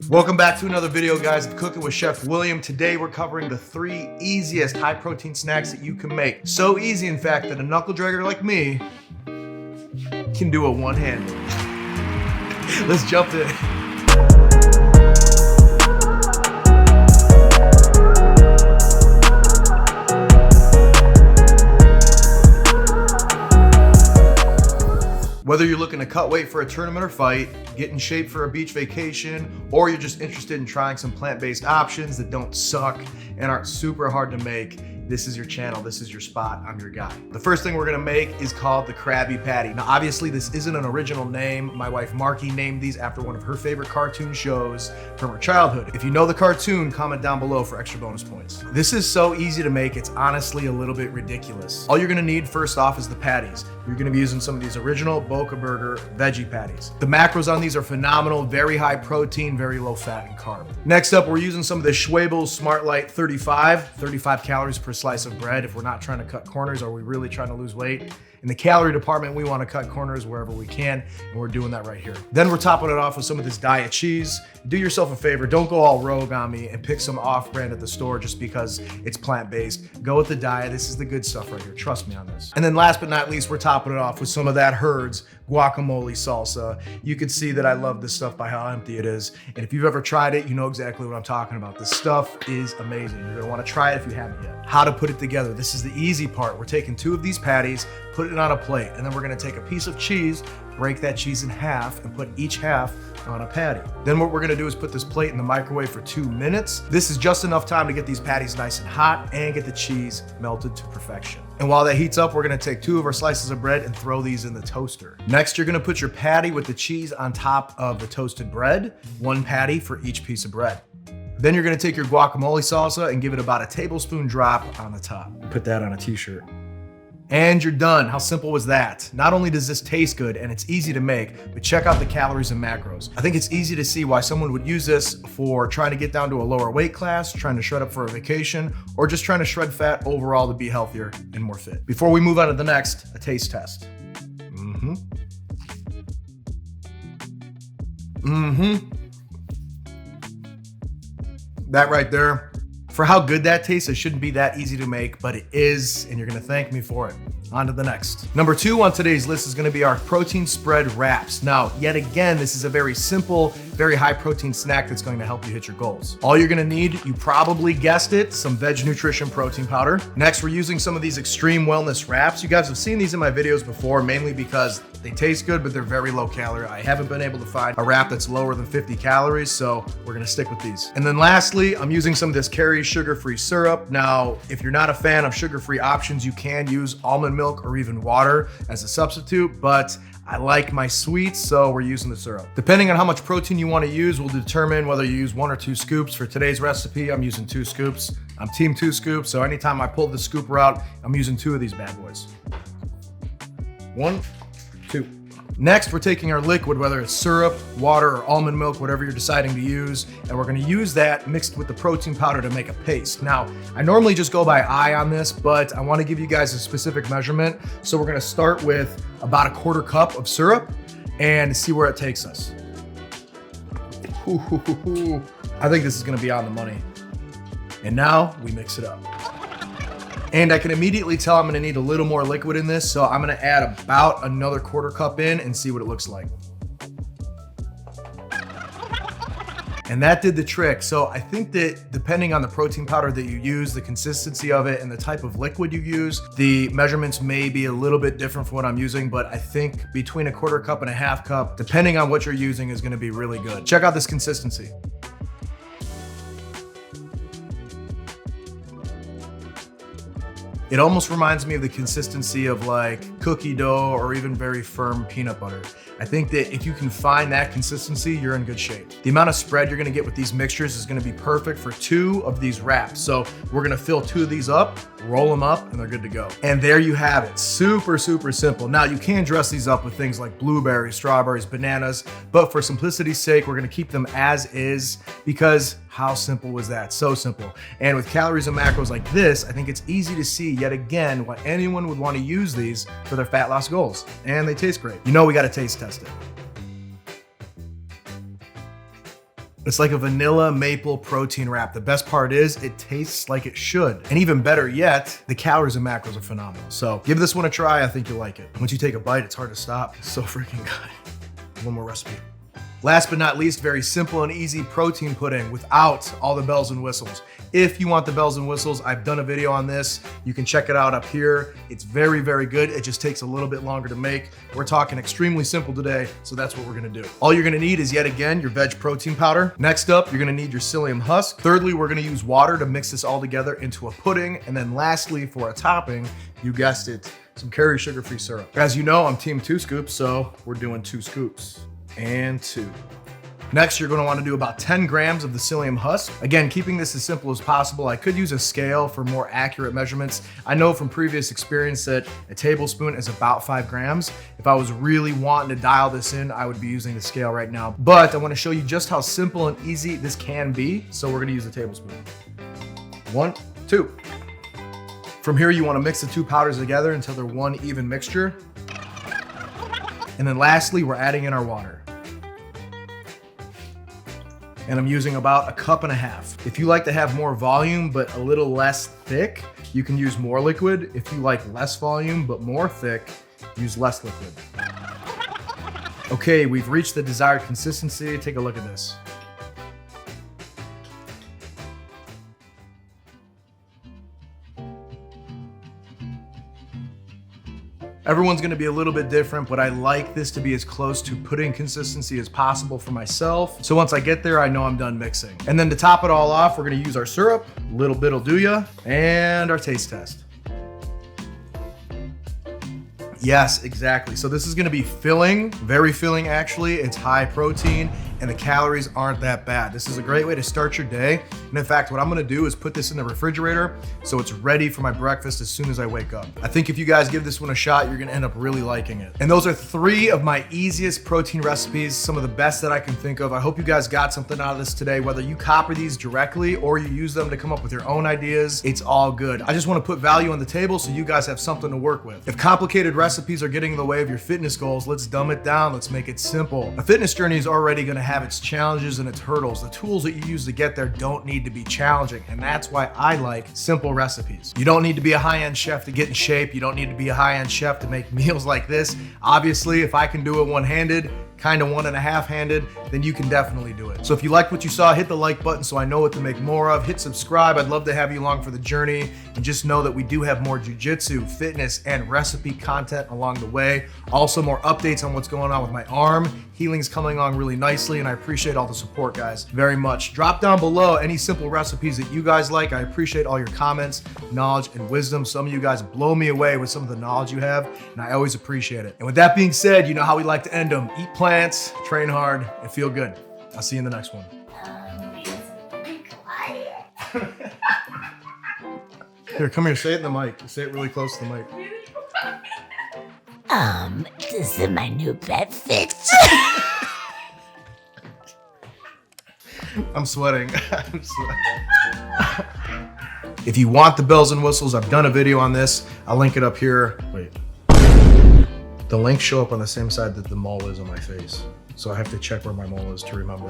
Welcome back to another video, guys, of Cooking with Chef William. Today we're covering the 3 easiest high protein snacks that you can make. So easy, in fact, that a knuckle dragger like me can do it one-handed. Let's jump in. Whether you're looking to cut weight for a tournament or fight, get in shape for a beach vacation, or you're just interested in trying some plant-based options that don't suck and aren't super hard to make, this is your channel, this is your spot, I'm your guy. The first thing we're gonna make is called the Krabby Patty. Now, obviously this isn't an original name. My wife Marky named these after one of her favorite cartoon shows from her childhood. If you know the cartoon, comment down below for extra bonus points. This is so easy to make, it's honestly a little bit ridiculous. All you're gonna need first off is the patties. You're gonna be using some of these original Boca Burger veggie patties. The macros on these are phenomenal, very high protein, very low fat and carb. Next up, we're using some of the Schwebel Smart Light 35 calories per slice of bread if we're not trying to cut corners or we're really trying to lose weight. In the calorie department, we want to cut corners wherever we can, and we're doing that right here. Then we're topping it off with some of this diet cheese. Do yourself a favor, don't go all rogue on me and pick some off-brand at the store just because it's plant-based. Go with the diet. This is the good stuff right here. Trust me on this. And then last but not least, we're topping it off with some of that Herd's guacamole salsa. You can see that I love this stuff by how empty it is. And if you've ever tried it, you know exactly what I'm talking about. This stuff is amazing. You're gonna wanna try it if you haven't yet. How to put it together. This is the easy part. We're taking 2 of these patties, put it on a plate, and then we're gonna take a piece of cheese, break that cheese in half, and put each half on a patty. Then what we're gonna do is put this plate in the microwave for 2 minutes. This is just enough time to get these patties nice and hot and get the cheese melted to perfection. And while that heats up, we're gonna take 2 of our slices of bread and throw these in the toaster. Next, you're gonna put your patty with the cheese on top of the toasted bread, 1 patty for each piece of bread. Then you're gonna take your guacamole salsa and give it about a tablespoon drop on the top. Put that on a t-shirt. And you're done. How simple was that? Not only does this taste good and it's easy to make, but check out the calories and macros. I think it's easy to see why someone would use this for trying to get down to a lower weight class, trying to shred up for a vacation, or just trying to shred fat overall to be healthier and more fit. Before we move on to the next, a taste test. That right there. For how good that tastes, it shouldn't be that easy to make, but it is, and you're gonna thank me for it. On to the next. Number 2 on today's list is gonna be our protein spread wraps. Now, yet again, this is a very simple, very high protein snack that's going to help you hit your goals. All you're gonna need, you probably guessed it, some Veg Nutrition protein powder. Next, we're using some of these extreme wellness wraps. You guys have seen these in my videos before, mainly because they taste good, but they're very low calorie. I haven't been able to find a wrap that's lower than 50 calories, so we're gonna stick with these. And then lastly, I'm using some of this Kerry sugar-free syrup. Now, if you're not a fan of sugar-free options, you can use almond milk or even water as a substitute, but I like my sweets, so we're using the syrup. Depending on how much protein you want to use will determine whether you use 1 or 2 scoops. For today's recipe, I'm using 2 scoops. I'm team 2 scoops, so anytime I pull the scooper out, I'm using 2 of these bad boys. 1, 2. Next, we're taking our liquid, whether it's syrup, water, or almond milk, whatever you're deciding to use, and we're gonna use that mixed with the protein powder to make a paste. Now, I normally just go by eye on this, but I wanna give you guys a specific measurement. So we're gonna start with about a 1/4 cup of syrup and see where it takes us. I think this is gonna be on the money. And now we mix it up. And I can immediately tell I'm gonna need a little more liquid in this, so I'm gonna add about another 1/4 cup in and see what it looks like. And that did the trick. So I think that depending on the protein powder that you use, the consistency of it, and the type of liquid you use, the measurements may be a little bit different from what I'm using, but I think between a 1/4 cup and a 1/2 cup, depending on what you're using, is gonna be really good. Check out this consistency. It almost reminds me of the consistency of like cookie dough or even very firm peanut butter. I think that if you can find that consistency, you're in good shape. The amount of spread you're gonna get with these mixtures is gonna be perfect for 2 of these wraps. So we're gonna fill 2 of these up, roll them up, and they're good to go. And there you have it, super, super simple. Now you can dress these up with things like blueberries, strawberries, bananas, but for simplicity's sake, we're gonna keep them as is because how simple was that? So simple. And with calories and macros like this, I think it's easy to see yet again why anyone would wanna use these for their fat loss goals. And they taste great. You know we gotta taste test it. It's like a vanilla maple protein wrap. The best part is it tastes like it should. And even better yet, the calories and macros are phenomenal. So give this one a try. I think you'll like it. Once you take a bite, it's hard to stop. It's so freaking good. One more recipe. Last but not least, very simple and easy protein pudding without all the bells and whistles. If you want the bells and whistles, I've done a video on this. You can check it out up here. It's very, very good. It just takes a little bit longer to make. We're talking extremely simple today, so that's what we're gonna do. All you're gonna need is, yet again, your veg protein powder. Next up, you're gonna need your psyllium husk. Thirdly, we're gonna use water to mix this all together into a pudding. And then lastly, for a topping, you guessed it, some Kerry sugar-free syrup. As you know, I'm team 2 scoops, so we're doing 2 scoops. And 2. Next, you're going to want to do about 10 grams of the psyllium husk. Again, keeping this as simple as possible. I could use a scale for more accurate measurements. I know from previous experience that a tablespoon is about 5 grams. If I was really wanting to dial this in, I would be using the scale right now. But I want to show you just how simple and easy this can be. So we're going to use a tablespoon. 1, 2. From here, you want to mix the 2 powders together until they're one even mixture. And then lastly, we're adding in our water. And I'm using about 1.5 cups. If you like to have more volume but a little less thick, you can use more liquid. If you like less volume but more thick, use less liquid. Okay, we've reached the desired consistency. Take a look at this. Everyone's gonna be a little bit different, but I like this to be as close to pudding consistency as possible for myself. So once I get there, I know I'm done mixing. And then to top it all off, we're gonna use our syrup, little bit'll do ya, and our taste test. Yes, exactly. So this is gonna be filling, very filling actually. It's high protein and the calories aren't that bad. This is a great way to start your day. And in fact, what I'm gonna do is put this in the refrigerator so it's ready for my breakfast as soon as I wake up. I think if you guys give this one a shot, you're gonna end up really liking it. And those are 3 of my easiest protein recipes, some of the best that I can think of. I hope you guys got something out of this today, whether you copy these directly or you use them to come up with your own ideas, it's all good. I just wanna put value on the table so you guys have something to work with. If complicated recipes are getting in the way of your fitness goals, let's dumb it down, let's make it simple. A fitness journey is already gonna have its challenges and its hurdles. The tools that you use to get there don't need to be challenging, and that's why I like simple recipes. You don't need to be a high-end chef to get in shape. You don't need to be a high-end chef to make meals like this. Obviously, if I can do it one-handed, kind of 1.5-handed, then you can definitely do it. So if you liked what you saw, hit the like button so I know what to make more of. Hit subscribe. I'd love to have you along for the journey. And just know that we do have more jiu-jitsu, fitness, and recipe content along the way. Also, more updates on what's going on with my arm. Healing's coming along really nicely, and I appreciate all the support, guys, very much. Drop down below any simple recipes that you guys like. I appreciate all your comments, knowledge, and wisdom. Some of you guys blow me away with some of the knowledge you have, and I always appreciate it. And with that being said, you know how we like to end them. Eat plants, train hard, and feel good. I'll see you in the next one. Be quiet. Here, come here, say it in the mic. Say it really close to the mic. This is my new pet fit. I'm sweating. I'm sweating. If you want the bells and whistles, I've done a video on this. I'll link it up here. Wait. The links show up on the same side that the mole is on my face. So I have to check where my mole is to remember.